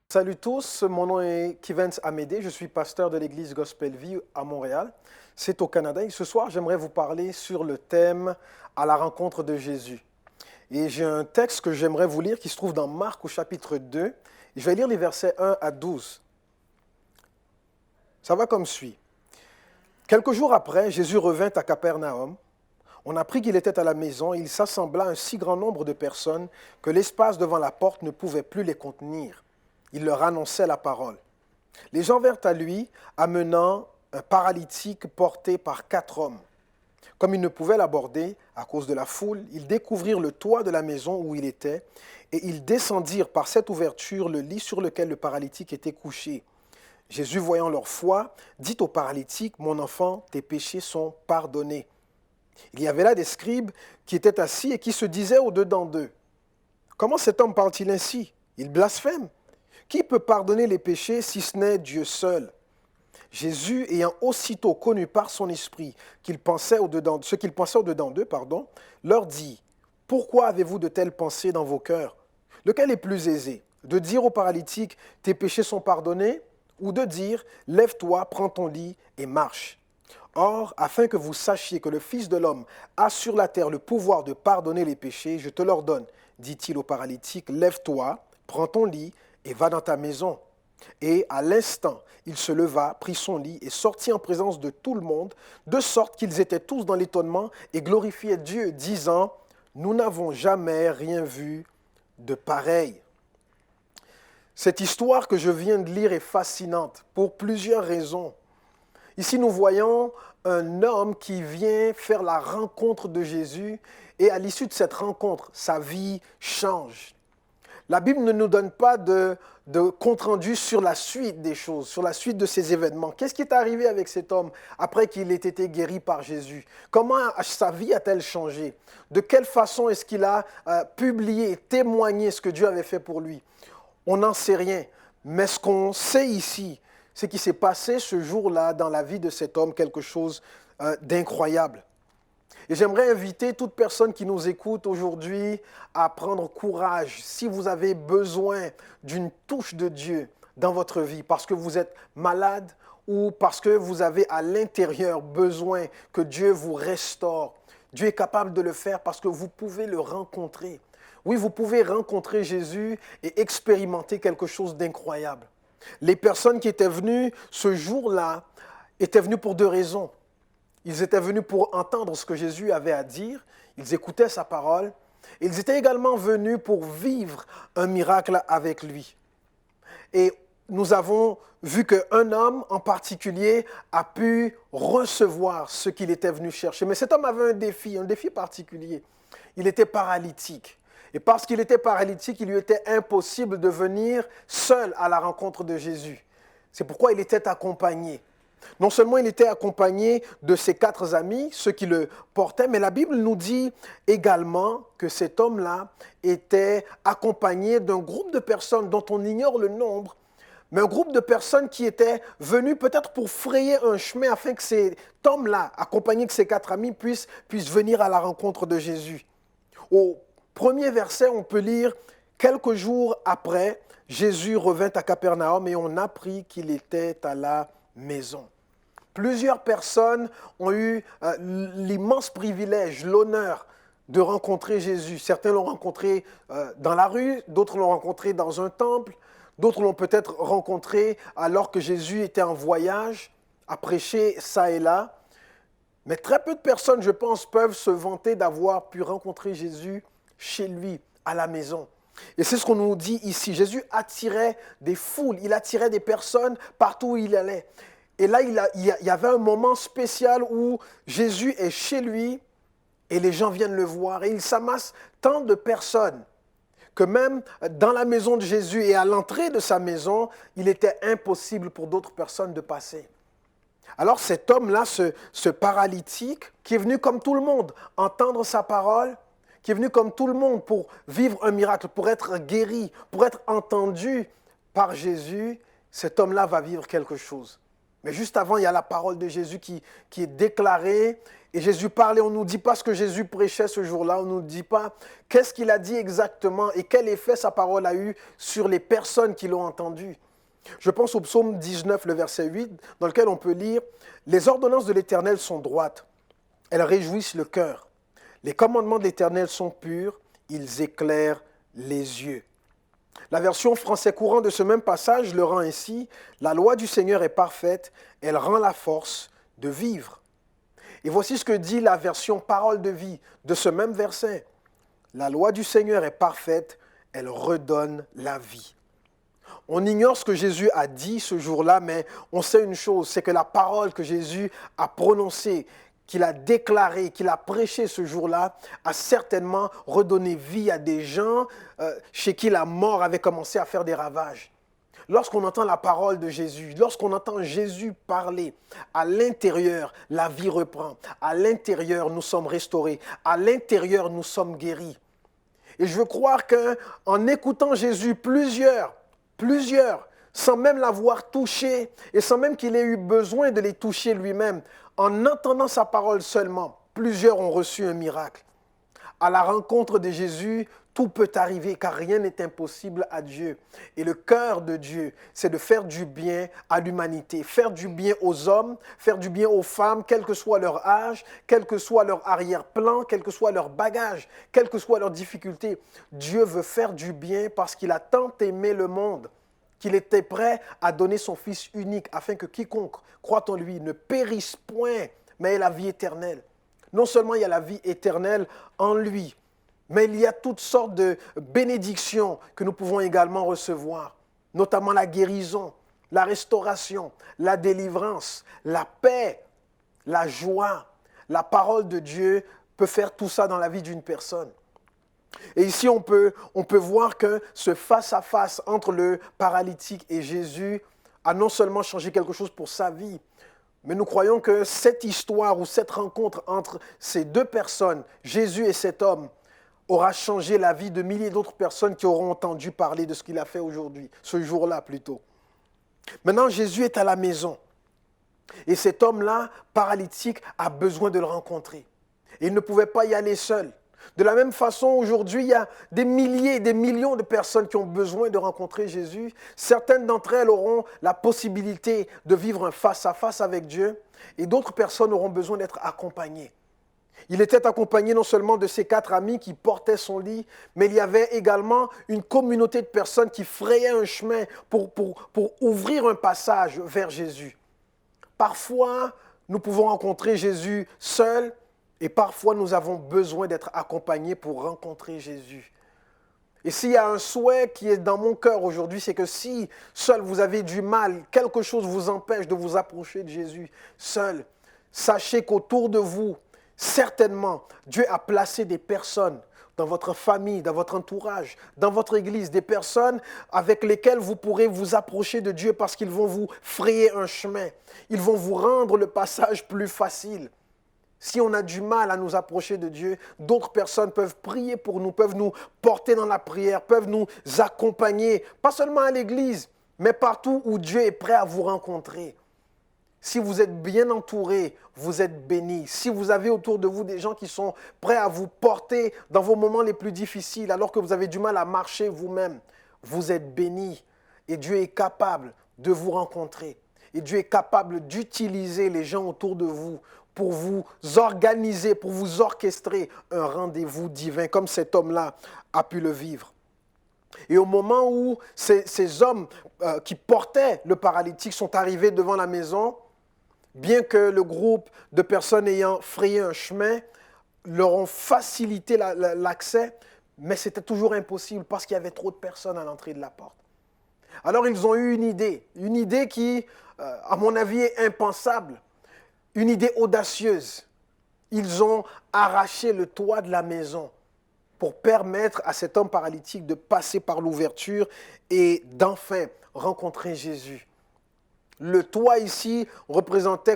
Salut tous, mon nom est Kivens Amédée, je suis pasteur de l'église Gospel Vie à Montréal, c'est au Canada. Et ce soir, j'aimerais vous parler sur le thème « À la rencontre de Jésus ». Et j'ai un texte que j'aimerais vous lire qui se trouve dans Marc au chapitre 2. Et je vais lire les versets 1 à 12. Ça va comme suit. Quelques jours après, Jésus revint à Capernaum. On apprit qu'il était à la maison et il s'assembla un si grand nombre de personnes que l'espace devant la porte ne pouvait plus les contenir. Il leur annonçait la parole. Les gens vinrent à lui, amenant un paralytique porté par 4 hommes. Comme ils ne pouvaient l'aborder à cause de la foule, ils découvrirent le toit de la maison où il était, et ils descendirent par cette ouverture le lit sur lequel le paralytique était couché. Jésus, voyant leur foi, dit au paralytique, « Mon enfant, tes péchés sont pardonnés. » Il y avait là des scribes qui étaient assis et qui se disaient au-dedans d'eux, « Comment cet homme parle-t-il ainsi? Il blasphème. Qui peut pardonner les péchés si ce n'est Dieu seul? » Jésus, ayant aussitôt connu par son esprit ce qu'il pensait au-dedans d'eux, leur dit, « Pourquoi avez-vous de telles pensées dans vos cœurs? Lequel est plus aisé, de dire au paralytique, « Tes péchés sont pardonnés » ou de dire, « Lève-toi, prends ton lit et marche » Or, afin que vous sachiez que le Fils de l'homme a sur la terre le pouvoir de pardonner les péchés, je te l'ordonne, dit-il au paralytique, « Lève-toi, prends ton lit et va dans ta maison. » Et à l'instant, il se leva, prit son lit et sortit en présence de tout le monde, de sorte qu'ils étaient tous dans l'étonnement et glorifiaient Dieu, disant, « Nous n'avons jamais rien vu de pareil. » Cette histoire que je viens de lire est fascinante pour plusieurs raisons. Ici, nous voyons un homme qui vient faire la rencontre de Jésus et à l'issue de cette rencontre, sa vie change. La Bible ne nous donne pas de compte-rendu sur la suite des choses, sur la suite de ces événements. Qu'est-ce qui est arrivé avec cet homme après qu'il ait été guéri par Jésus? Comment sa vie a-t-elle changé? De quelle façon est-ce qu'il a publié, témoigné ce que Dieu avait fait pour lui? On n'en sait rien, mais ce qu'on sait ici, c'est qu'il s'est passé ce jour-là dans la vie de cet homme quelque chose d'incroyable. Et j'aimerais inviter toute personne qui nous écoute aujourd'hui à prendre courage si vous avez besoin d'une touche de Dieu dans votre vie, parce que vous êtes malade ou parce que vous avez à l'intérieur besoin que Dieu vous restaure. Dieu est capable de le faire parce que vous pouvez le rencontrer. Oui, vous pouvez rencontrer Jésus et expérimenter quelque chose d'incroyable. Les personnes qui étaient venues ce jour-là étaient venues pour 2 raisons. Ils étaient venus pour entendre ce que Jésus avait à dire, ils écoutaient sa parole, et ils étaient également venus pour vivre un miracle avec lui. Et nous avons vu qu'un homme en particulier a pu recevoir ce qu'il était venu chercher. Mais cet homme avait un défi particulier. Il était paralytique. Et parce qu'il était paralytique, il lui était impossible de venir seul à la rencontre de Jésus. C'est pourquoi il était accompagné. Non seulement il était accompagné de ses 4 amis, ceux qui le portaient, mais la Bible nous dit également que cet homme-là était accompagné d'un groupe de personnes dont on ignore le nombre, mais un groupe de personnes qui étaient venues peut-être pour frayer un chemin afin que cet homme-là, accompagné de ses 4 amis, puisse venir à la rencontre de Jésus. Au premier verset, on peut lire « Quelques jours après, Jésus revint à Capernaum et on apprit qu'il était à la maison. » Plusieurs personnes ont eu l'immense privilège, l'honneur de rencontrer Jésus. Certains l'ont rencontré dans la rue, d'autres l'ont rencontré dans un temple, d'autres l'ont peut-être rencontré alors que Jésus était en voyage, à prêcher ça et là. Mais très peu de personnes, je pense, peuvent se vanter d'avoir pu rencontrer Jésus chez lui, à la maison. Et c'est ce qu'on nous dit ici. Jésus attirait des foules, il attirait des personnes partout où il allait. Et là, il y avait un moment spécial où Jésus est chez lui et les gens viennent le voir. Et il s'amasse tant de personnes que même dans la maison de Jésus et à l'entrée de sa maison, il était impossible pour d'autres personnes de passer. Alors cet homme-là, ce paralytique, qui est venu comme tout le monde entendre sa parole, qui est venu comme tout le monde pour vivre un miracle, pour être guéri, pour être entendu par Jésus, cet homme-là va vivre quelque chose. Mais juste avant, il y a la parole de Jésus qui est déclarée. Et Jésus parle et on ne nous dit pas ce que Jésus prêchait ce jour-là. On ne nous dit pas qu'est-ce qu'il a dit exactement et quel effet sa parole a eu sur les personnes qui l'ont entendu. Je pense au psaume 19, le verset 8, dans lequel on peut lire « Les ordonnances de l'Éternel sont droites, elles réjouissent le cœur. Les commandements de l'Éternel sont purs, ils éclairent les yeux. » La version français courant de ce même passage le rend ainsi, « La loi du Seigneur est parfaite, elle rend la force de vivre. » Et voici ce que dit la version parole de vie de ce même verset. « La loi du Seigneur est parfaite, elle redonne la vie. » On ignore ce que Jésus a dit ce jour-là, mais on sait une chose, c'est que la parole que Jésus a prononcée, qu'il a déclarée, qu'il a prêchée ce jour-là, a certainement redonné vie à des gens chez qui la mort avait commencé à faire des ravages. Lorsqu'on entend la parole de Jésus, lorsqu'on entend Jésus parler, à l'intérieur, la vie reprend. À l'intérieur, nous sommes restaurés. À l'intérieur, nous sommes guéris. Et je veux croire qu'en écoutant Jésus, plusieurs, sans même l'avoir touché et sans même qu'il ait eu besoin de les toucher lui-même, en entendant sa parole seulement, plusieurs ont reçu un miracle. À la rencontre de Jésus, tout peut arriver car rien n'est impossible à Dieu. Et le cœur de Dieu, c'est de faire du bien à l'humanité, faire du bien aux hommes, faire du bien aux femmes, quel que soit leur âge, quel que soit leur arrière-plan, quel que soit leur bagage, quelles que soient leurs difficultés. Dieu veut faire du bien parce qu'il a tant aimé le monde qu'il était prêt à donner son Fils unique afin que quiconque croit en lui ne périsse point, mais ait la vie éternelle. Non seulement il y a la vie éternelle en lui, mais il y a toutes sortes de bénédictions que nous pouvons également recevoir, notamment la guérison, la restauration, la délivrance, la paix, la joie. La parole de Dieu peut faire tout ça dans la vie d'une personne. Et ici, on peut voir que ce face-à-face entre le paralytique et Jésus a non seulement changé quelque chose pour sa vie, mais nous croyons que cette histoire ou cette rencontre entre ces deux personnes, Jésus et cet homme, aura changé la vie de milliers d'autres personnes qui auront entendu parler de ce qu'il a fait aujourd'hui, ce jour-là plutôt. Maintenant, Jésus est à la maison. Et cet homme-là, paralytique, a besoin de le rencontrer. Et il ne pouvait pas y aller seul. De la même façon, aujourd'hui, il y a des milliers, des millions de personnes qui ont besoin de rencontrer Jésus. Certaines d'entre elles auront la possibilité de vivre un face-à-face avec Dieu et d'autres personnes auront besoin d'être accompagnées. Il était accompagné non seulement de ses 4 amis qui portaient son lit, mais il y avait également une communauté de personnes qui frayaient un chemin pour ouvrir un passage vers Jésus. Parfois, nous pouvons rencontrer Jésus seul et parfois nous avons besoin d'être accompagnés pour rencontrer Jésus. Et s'il y a un souhait qui est dans mon cœur aujourd'hui, c'est que si seul vous avez du mal, quelque chose vous empêche de vous approcher de Jésus seul, sachez qu'autour de vous, certainement, Dieu a placé des personnes dans votre famille, dans votre entourage, dans votre église, des personnes avec lesquelles vous pourrez vous approcher de Dieu parce qu'ils vont vous frayer un chemin. Ils vont vous rendre le passage plus facile. Si on a du mal à nous approcher de Dieu, d'autres personnes peuvent prier pour nous, peuvent nous porter dans la prière, peuvent nous accompagner, pas seulement à l'église, mais partout où Dieu est prêt à vous rencontrer. Si vous êtes bien entouré, vous êtes béni. Si vous avez autour de vous des gens qui sont prêts à vous porter dans vos moments les plus difficiles, alors que vous avez du mal à marcher vous-même, vous êtes béni. Et Dieu est capable de vous rencontrer. Et Dieu est capable d'utiliser les gens autour de vous pour vous organiser, pour vous orchestrer un rendez-vous divin, comme cet homme-là a pu le vivre. Et au moment où ces hommes qui portaient le paralytique sont arrivés devant la maison, bien que le groupe de personnes ayant frayé un chemin leur ont facilité l'accès, mais c'était toujours impossible parce qu'il y avait trop de personnes à l'entrée de la porte. Alors ils ont eu une idée qui, à mon avis, est impensable, une idée audacieuse. Ils ont arraché le toit de la maison pour permettre à cet homme paralytique de passer par l'ouverture et d'enfin rencontrer Jésus. Le toit ici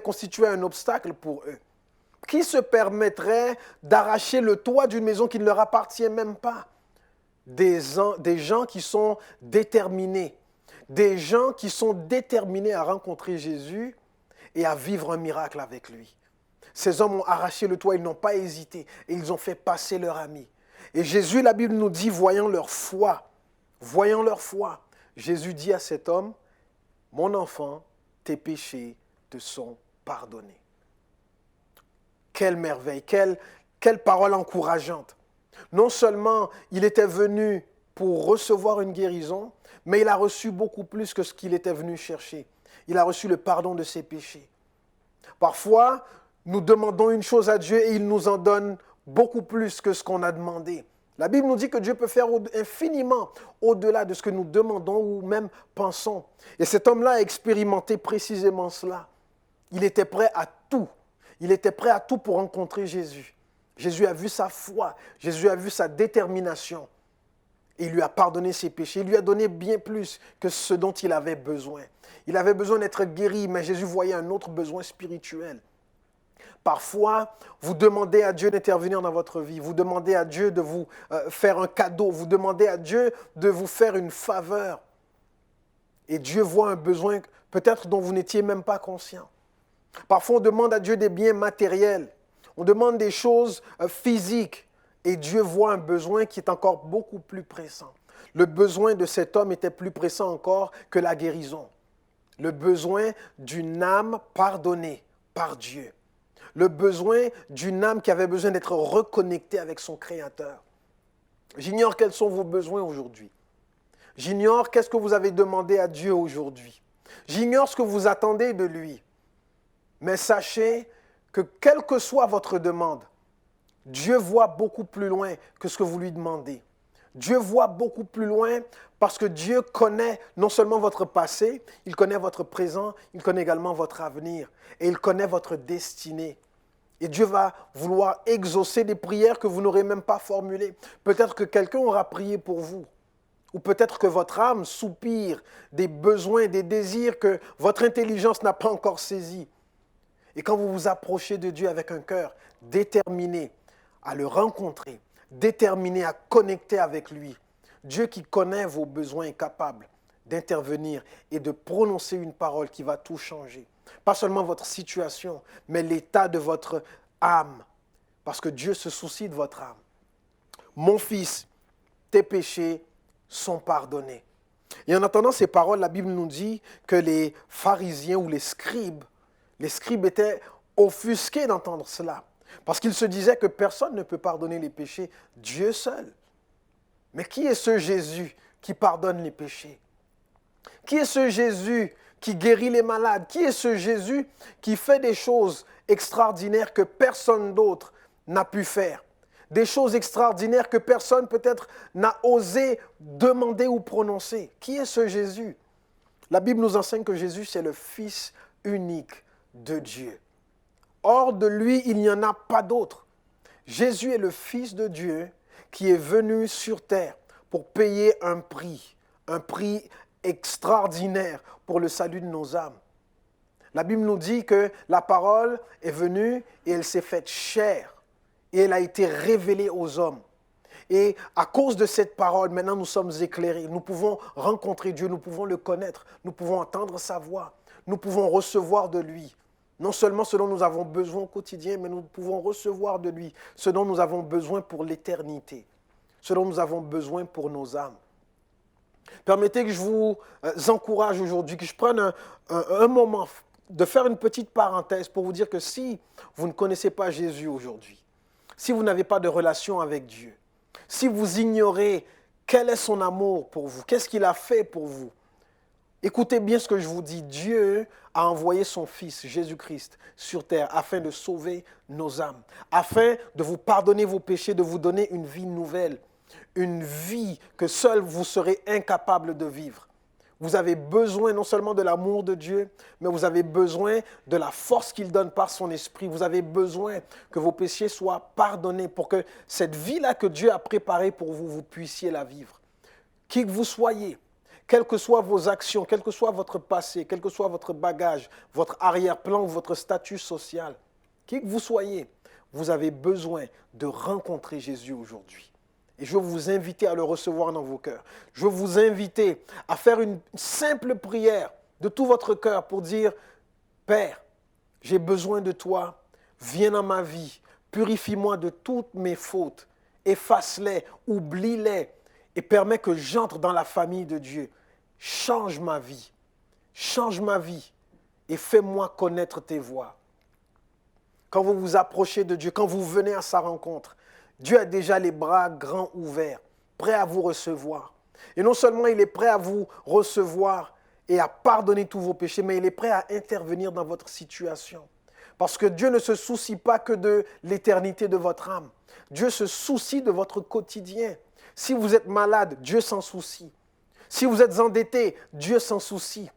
constituait un obstacle pour eux. Qui se permettrait d'arracher le toit d'une maison qui ne leur appartient même pas? Des gens qui sont déterminés. Des gens qui sont déterminés à rencontrer Jésus et à vivre un miracle avec lui. Ces hommes ont arraché le toit, ils n'ont pas hésité et ils ont fait passer leur ami. Et Jésus, la Bible nous dit, voyant leur foi, Jésus dit à cet homme, mon enfant, tes péchés te sont pardonnés. Quelle merveille, quelle parole encourageante. Non seulement il était venu pour recevoir une guérison, mais il a reçu beaucoup plus que ce qu'il était venu chercher. Il a reçu le pardon de ses péchés. Parfois, nous demandons une chose à Dieu et il nous en donne beaucoup plus que ce qu'on a demandé. La Bible nous dit que Dieu peut faire infiniment au-delà de ce que nous demandons ou même pensons. Et cet homme-là a expérimenté précisément cela. Il était prêt à tout. Il était prêt à tout pour rencontrer Jésus. Jésus a vu sa foi. Jésus a vu sa détermination. Et il lui a pardonné ses péchés. Il lui a donné bien plus que ce dont il avait besoin. Il avait besoin d'être guéri, mais Jésus voyait un autre besoin spirituel. Parfois, vous demandez à Dieu d'intervenir dans votre vie. Vous demandez à Dieu de vous faire un cadeau. Vous demandez à Dieu de vous faire une faveur. Et Dieu voit un besoin peut-être dont vous n'étiez même pas conscient. Parfois, on demande à Dieu des biens matériels. On demande des choses physiques. Et Dieu voit un besoin qui est encore beaucoup plus pressant. Le besoin de cet homme était plus pressant encore que la guérison. Le besoin d'une âme pardonnée par Dieu. Le besoin d'une âme qui avait besoin d'être reconnectée avec son Créateur. J'ignore quels sont vos besoins aujourd'hui. J'ignore qu'est-ce que vous avez demandé à Dieu aujourd'hui. J'ignore ce que vous attendez de lui. Mais sachez que quelle que soit votre demande, Dieu voit beaucoup plus loin que ce que vous lui demandez. Dieu voit beaucoup plus loin parce que Dieu connaît non seulement votre passé, il connaît votre présent, il connaît également votre avenir et il connaît votre destinée. Et Dieu va vouloir exaucer des prières que vous n'aurez même pas formulées. Peut-être que quelqu'un aura prié pour vous. Ou peut-être que votre âme soupire des besoins, des désirs que votre intelligence n'a pas encore saisis. Et quand vous vous approchez de Dieu avec un cœur déterminé à le rencontrer, déterminé à connecter avec lui, Dieu qui connaît vos besoins est capable d'intervenir et de prononcer une parole qui va tout changer. Pas seulement votre situation, mais l'état de votre âme. Parce que Dieu se soucie de votre âme. Mon fils, tes péchés sont pardonnés. Et en entendant ces paroles, la Bible nous dit que les pharisiens ou les scribes étaient offusqués d'entendre cela. Parce qu'ils se disaient que personne ne peut pardonner les péchés, Dieu seul. Mais qui est ce Jésus qui pardonne les péchés? Qui est ce Jésus qui guérit les malades? Qui est ce Jésus qui fait des choses extraordinaires que personne d'autre n'a pu faire? Des choses extraordinaires que personne peut-être n'a osé demander ou prononcer. Qui est ce Jésus? La Bible nous enseigne que Jésus, c'est le Fils unique de Dieu. Hors de lui, il n'y en a pas d'autre. Jésus est le Fils de Dieu qui est venu sur terre pour payer un prix extraordinaire pour le salut de nos âmes. La Bible nous dit que la parole est venue et elle s'est faite chair et elle a été révélée aux hommes. Et à cause de cette parole, maintenant nous sommes éclairés. Nous pouvons rencontrer Dieu, nous pouvons le connaître, nous pouvons entendre sa voix, nous pouvons recevoir de lui. Non seulement ce dont nous avons besoin au quotidien, mais nous pouvons recevoir de lui ce dont nous avons besoin pour l'éternité, ce dont nous avons besoin pour nos âmes. Permettez que je vous encourage aujourd'hui, que je prenne un moment de faire une petite parenthèse pour vous dire que si vous ne connaissez pas Jésus aujourd'hui, si vous n'avez pas de relation avec Dieu, si vous ignorez quel est son amour pour vous, qu'est-ce qu'il a fait pour vous, écoutez bien ce que je vous dis. Dieu a envoyé son Fils, Jésus-Christ, sur terre afin de sauver nos âmes, afin de vous pardonner vos péchés, de vous donner une vie nouvelle, une vie que seul vous serez incapable de vivre. Vous avez besoin non seulement de l'amour de Dieu, mais vous avez besoin de la force qu'il donne par son esprit. Vous avez besoin que vos péchés soient pardonnés pour que cette vie-là que Dieu a préparée pour vous, vous puissiez la vivre. Qui que vous soyez, quelles que soient vos actions, quel que soit votre passé, quel que soit votre bagage, votre arrière-plan ou votre statut social, qui que vous soyez, vous avez besoin de rencontrer Jésus aujourd'hui. Et je veux vous inviter à le recevoir dans vos cœurs. Je veux vous inviter à faire une simple prière de tout votre cœur pour dire, Père, j'ai besoin de toi, viens dans ma vie, purifie-moi de toutes mes fautes, efface-les, oublie-les et permets que j'entre dans la famille de Dieu. Change ma vie et fais-moi connaître tes voies. Quand vous vous approchez de Dieu, quand vous venez à sa rencontre, Dieu a déjà les bras grands ouverts, prêt à vous recevoir. Et non seulement il est prêt à vous recevoir et à pardonner tous vos péchés, mais il est prêt à intervenir dans votre situation. Parce que Dieu ne se soucie pas que de l'éternité de votre âme. Dieu se soucie de votre quotidien. Si vous êtes malade, Dieu s'en soucie. Si vous êtes endetté, Dieu s'en soucie.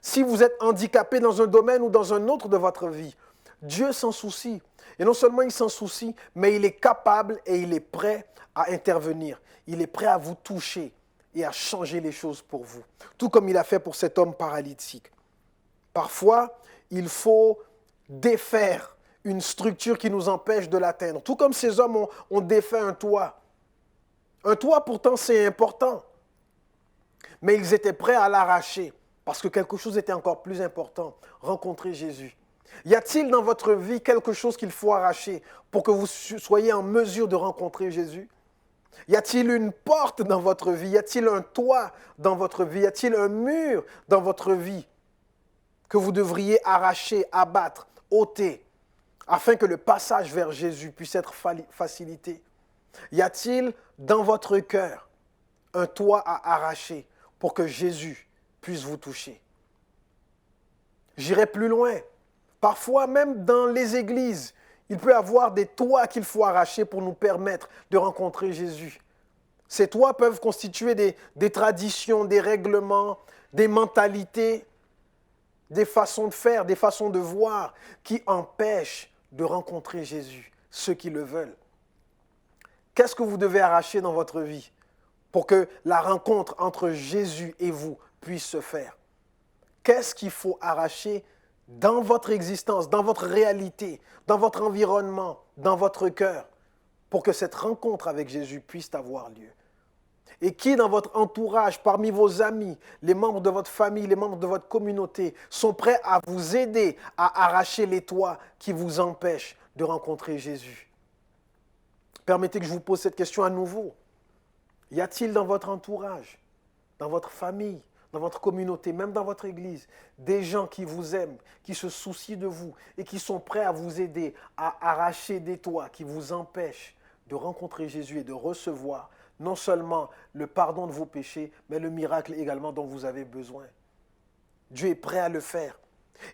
Si vous êtes handicapé dans un domaine ou dans un autre de votre vie, Dieu s'en soucie. Et non seulement il s'en soucie, mais il est capable et il est prêt à intervenir. Il est prêt à vous toucher et à changer les choses pour vous. Tout comme il a fait pour cet homme paralytique. Parfois, il faut défaire une structure qui nous empêche de l'atteindre. Tout comme ces hommes ont défait un toit. Un toit, pourtant, c'est important. Mais ils étaient prêts à l'arracher parce que quelque chose était encore plus important, rencontrer Jésus. Y a-t-il dans votre vie quelque chose qu'il faut arracher pour que vous soyez en mesure de rencontrer Jésus? Y a-t-il une porte dans votre vie? Y a-t-il un toit dans votre vie? Y a-t-il un mur dans votre vie que vous devriez arracher, abattre, ôter, afin que le passage vers Jésus puisse être facilité? Y a-t-il dans votre cœur un toit à arracher pour que Jésus puisse vous toucher? J'irai plus loin. Parfois, même dans les églises, il peut y avoir des toits qu'il faut arracher pour nous permettre de rencontrer Jésus. Ces toits peuvent constituer des traditions, des règlements, des mentalités, des façons de faire, des façons de voir qui empêchent de rencontrer Jésus, ceux qui le veulent. Qu'est-ce que vous devez arracher dans votre vie pour que la rencontre entre Jésus et vous puisse se faire? Qu'est-ce qu'il faut arracher dans votre existence, dans votre réalité, dans votre environnement, dans votre cœur, pour que cette rencontre avec Jésus puisse avoir lieu? Et qui dans votre entourage, parmi vos amis, les membres de votre famille, les membres de votre communauté, sont prêts à vous aider à arracher les toits qui vous empêchent de rencontrer Jésus? Permettez que je vous pose cette question à nouveau. Y a-t-il dans votre entourage, dans votre famille, dans votre communauté, même dans votre église, des gens qui vous aiment, qui se soucient de vous et qui sont prêts à vous aider à arracher des toits qui vous empêchent de rencontrer Jésus et de recevoir non seulement le pardon de vos péchés, mais le miracle également dont vous avez besoin? Dieu est prêt à le faire.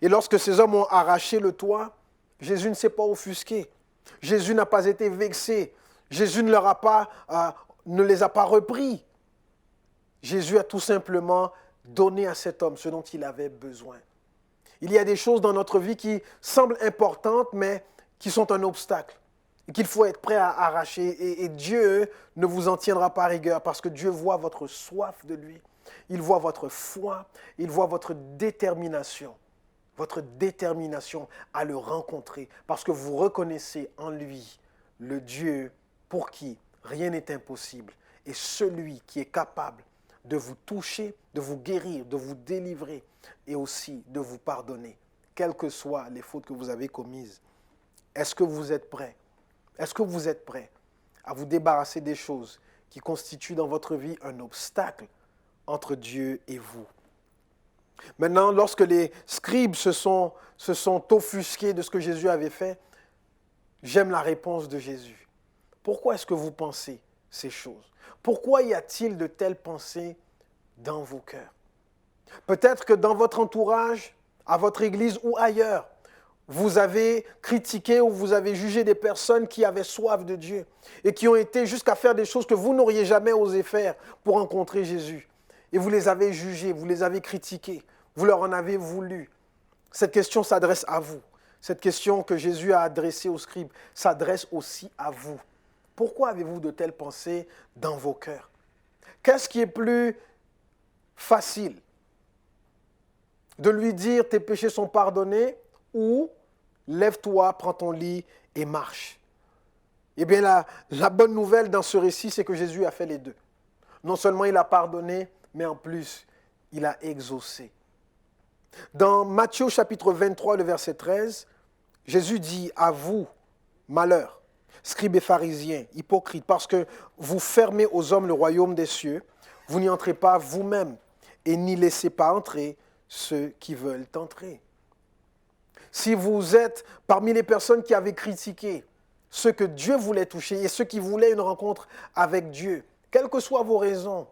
Et lorsque ces hommes ont arraché le toit, Jésus ne s'est pas offusqué. Jésus n'a pas été vexé. Jésus ne les a pas repris. Jésus a tout simplement donné à cet homme ce dont il avait besoin. Il y a des choses dans notre vie qui semblent importantes, mais qui sont un obstacle et qu'il faut être prêt à arracher. Et Dieu ne vous en tiendra pas rigueur parce que Dieu voit votre soif de lui. Il voit votre foi, il voit votre détermination à le rencontrer parce que vous reconnaissez en lui le Dieu pour qui rien n'est impossible et celui qui est capable de vous toucher, de vous guérir, de vous délivrer et aussi de vous pardonner, quelles que soient les fautes que vous avez commises. Est-ce que vous êtes prêts? Est-ce que vous êtes prêts à vous débarrasser des choses qui constituent dans votre vie un obstacle entre Dieu et vous? Maintenant, lorsque les scribes se sont offusqués de ce que Jésus avait fait, j'aime la réponse de Jésus. Pourquoi est-ce que vous pensez ces choses? Pourquoi y a-t-il de telles pensées dans vos cœurs? Peut-être que dans votre entourage, à votre église ou ailleurs, vous avez critiqué ou vous avez jugé des personnes qui avaient soif de Dieu et qui ont été jusqu'à faire des choses que vous n'auriez jamais osé faire pour rencontrer Jésus. Et vous les avez jugés, vous les avez critiqués, vous leur en avez voulu. Cette question s'adresse à vous. Cette question que Jésus a adressée aux scribes s'adresse aussi à vous. Pourquoi avez-vous de telles pensées dans vos cœurs? Qu'est-ce qui est plus facile? De lui dire tes péchés sont pardonnés ou lève-toi, prends ton lit et marche. Eh bien, la bonne nouvelle dans ce récit, c'est que Jésus a fait les deux. Non seulement il a pardonné, mais en plus, il a exaucé. Dans Matthieu chapitre 23, le verset 13, Jésus dit « À vous, malheur, scribes et pharisiens, hypocrites, parce que vous fermez aux hommes le royaume des cieux, vous n'y entrez pas vous-même et n'y laissez pas entrer ceux qui veulent entrer. » Si vous êtes parmi les personnes qui avaient critiqué ceux que Dieu voulait toucher et ceux qui voulaient une rencontre avec Dieu, quelles que soient vos raisons,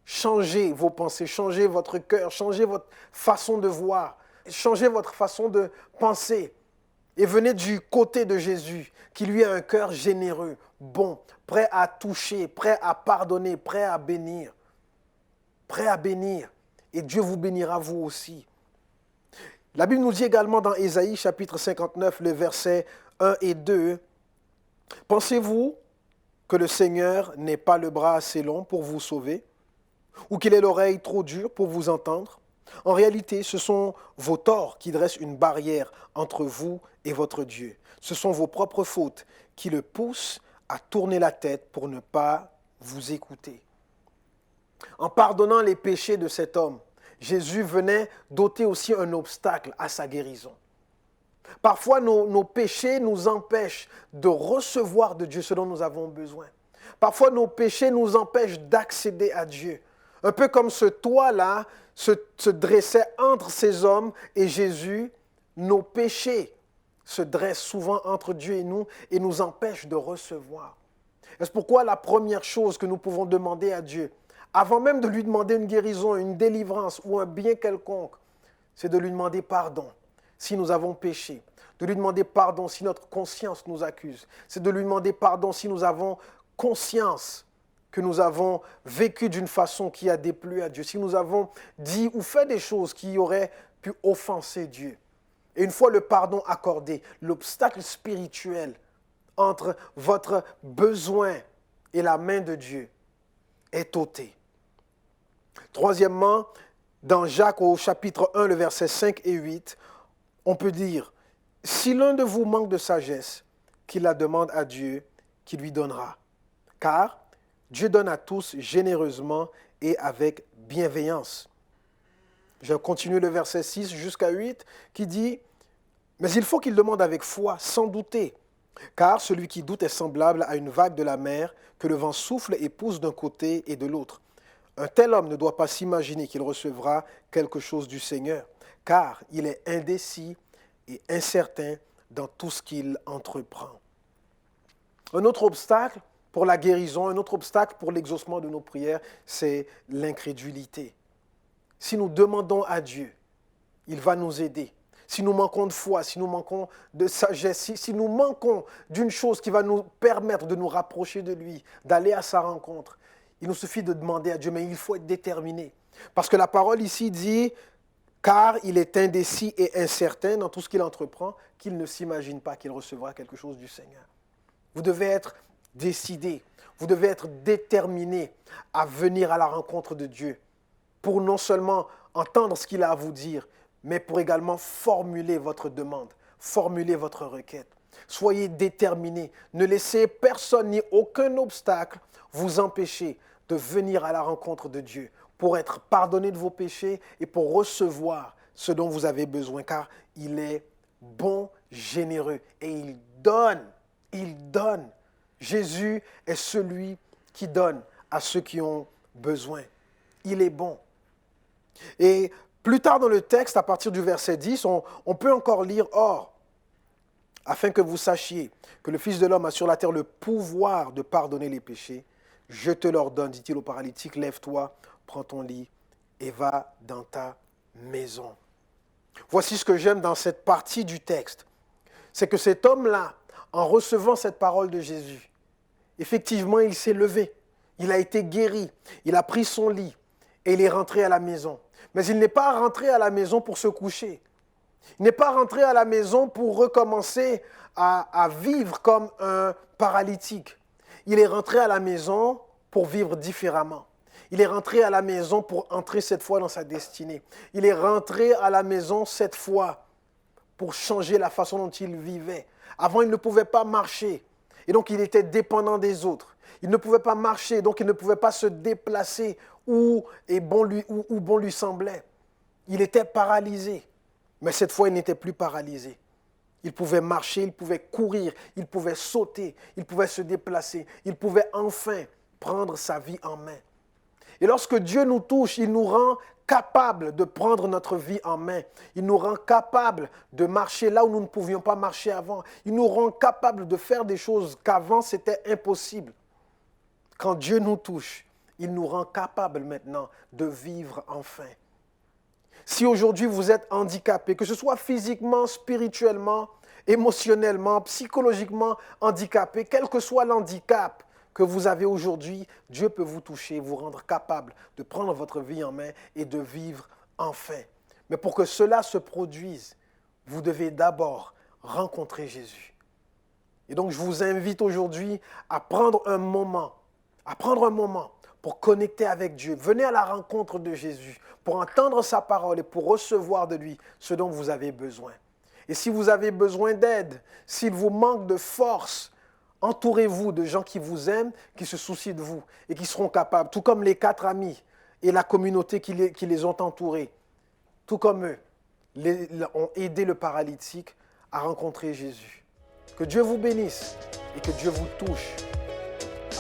changez vos pensées, changez votre cœur, changez votre façon de voir, changez votre façon de penser et venez du côté de Jésus qui lui a un cœur généreux, bon, prêt à toucher, prêt à pardonner, prêt à bénir. Prêt à bénir. Et Dieu vous bénira vous aussi. La Bible nous dit également dans Ésaïe chapitre 59, le verset 1 et 2, « Pensez-vous que le Seigneur n'ait pas le bras assez long pour vous sauver, ou qu'il ait l'oreille trop dure pour vous entendre? En réalité, ce sont vos torts qui dressent une barrière entre vous et votre Dieu. Ce sont vos propres fautes qui le poussent à tourner la tête pour ne pas vous écouter. » En pardonnant les péchés de cet homme, Jésus venait d'ôter aussi un obstacle à sa guérison. Parfois, nos péchés nous empêchent de recevoir de Dieu ce dont nous avons besoin. Parfois, nos péchés nous empêchent d'accéder à Dieu. Un peu comme ce toit-là se dressait entre ces hommes et Jésus, nos péchés se dressent souvent entre Dieu et nous empêchent de recevoir. C'est pourquoi la première chose que nous pouvons demander à Dieu, avant même de lui demander une guérison, une délivrance ou un bien quelconque, c'est de lui demander pardon si nous avons péché, de lui demander pardon si notre conscience nous accuse, c'est de lui demander pardon si nous avons conscience que nous avons vécu d'une façon qui a déplu à Dieu, si nous avons dit ou fait des choses qui auraient pu offenser Dieu. Et une fois le pardon accordé, l'obstacle spirituel entre votre besoin et la main de Dieu est ôté. Troisièmement, dans Jacques au chapitre 1, le verset 5 et 8, on peut dire, « Si l'un de vous manque de sagesse, qu'il la demande à Dieu, qui lui donnera. Car Dieu donne à tous généreusement et avec bienveillance. » Je continue le verset 6 jusqu'à 8 qui dit, « Mais il faut qu'il demande avec foi, sans douter. Car celui qui doute est semblable à une vague de la mer que le vent souffle et pousse d'un côté et de l'autre. Un tel homme ne doit pas s'imaginer qu'il recevra quelque chose du Seigneur, car il est indécis et incertain dans tout ce qu'il entreprend. » Un autre obstacle pour la guérison, un autre obstacle pour l'exaucement de nos prières, c'est l'incrédulité. Si nous demandons à Dieu, il va nous aider. Si nous manquons de foi, si nous manquons de sagesse, si nous manquons d'une chose qui va nous permettre de nous rapprocher de lui, d'aller à sa rencontre, il nous suffit de demander à Dieu, mais il faut être déterminé. Parce que la parole ici dit, car il est indécis et incertain dans tout ce qu'il entreprend, qu'il ne s'imagine pas qu'il recevra quelque chose du Seigneur. Vous devez être décidé, vous devez être déterminé à venir à la rencontre de Dieu pour non seulement entendre ce qu'il a à vous dire, mais pour également formuler votre demande, formuler votre requête. Soyez déterminés. Ne laissez personne ni aucun obstacle vous empêcher de venir à la rencontre de Dieu pour être pardonné de vos péchés et pour recevoir ce dont vous avez besoin, car il est bon, généreux et il donne. Il donne. Jésus est celui qui donne à ceux qui ont besoin. Il est bon. Et plus tard dans le texte, à partir du verset 10, on peut encore lire « Or, afin que vous sachiez que le Fils de l'homme a sur la terre le pouvoir de pardonner les péchés, je te l'ordonne, dit-il au paralytique, lève-toi, prends ton lit et va dans ta maison. » Voici ce que j'aime dans cette partie du texte. C'est que cet homme-là, en recevant cette parole de Jésus, effectivement, il s'est levé, il a été guéri, il a pris son lit et il est rentré à la maison. Mais il n'est pas rentré à la maison pour se coucher. Il n'est pas rentré à la maison pour recommencer à vivre comme un paralytique. Il est rentré à la maison pour vivre différemment. Il est rentré à la maison pour entrer cette fois dans sa destinée. Il est rentré à la maison cette fois pour changer la façon dont il vivait. Avant, il ne pouvait pas marcher et donc il était dépendant des autres. Il ne pouvait pas marcher, donc il ne pouvait pas se déplacer où bon lui semblait. Il était paralysé, mais cette fois, il n'était plus paralysé. Il pouvait marcher, il pouvait courir, il pouvait sauter, il pouvait se déplacer, il pouvait enfin prendre sa vie en main. Et lorsque Dieu nous touche, il nous rend capables de prendre notre vie en main. Il nous rend capables de marcher là où nous ne pouvions pas marcher avant. Il nous rend capables de faire des choses qu'avant c'était impossible. Quand Dieu nous touche, il nous rend capables maintenant de vivre enfin. Si aujourd'hui vous êtes handicapé, que ce soit physiquement, spirituellement, émotionnellement, psychologiquement handicapé, quel que soit l'handicap que vous avez aujourd'hui, Dieu peut vous toucher, vous rendre capable de prendre votre vie en main et de vivre enfin. Mais pour que cela se produise, vous devez d'abord rencontrer Jésus. Et donc je vous invite aujourd'hui à prendre un moment pour connecter avec Dieu. Venez à la rencontre de Jésus pour entendre sa parole et pour recevoir de lui ce dont vous avez besoin. Et si vous avez besoin d'aide, s'il vous manque de force, entourez-vous de gens qui vous aiment, qui se soucient de vous et qui seront capables, tout comme les 4 amis et la communauté qui les ont entourés, tout comme eux, ont aidé le paralytique à rencontrer Jésus. Que Dieu vous bénisse et que Dieu vous touche.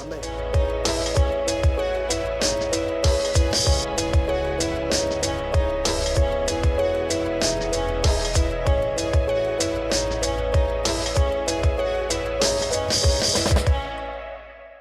Amen.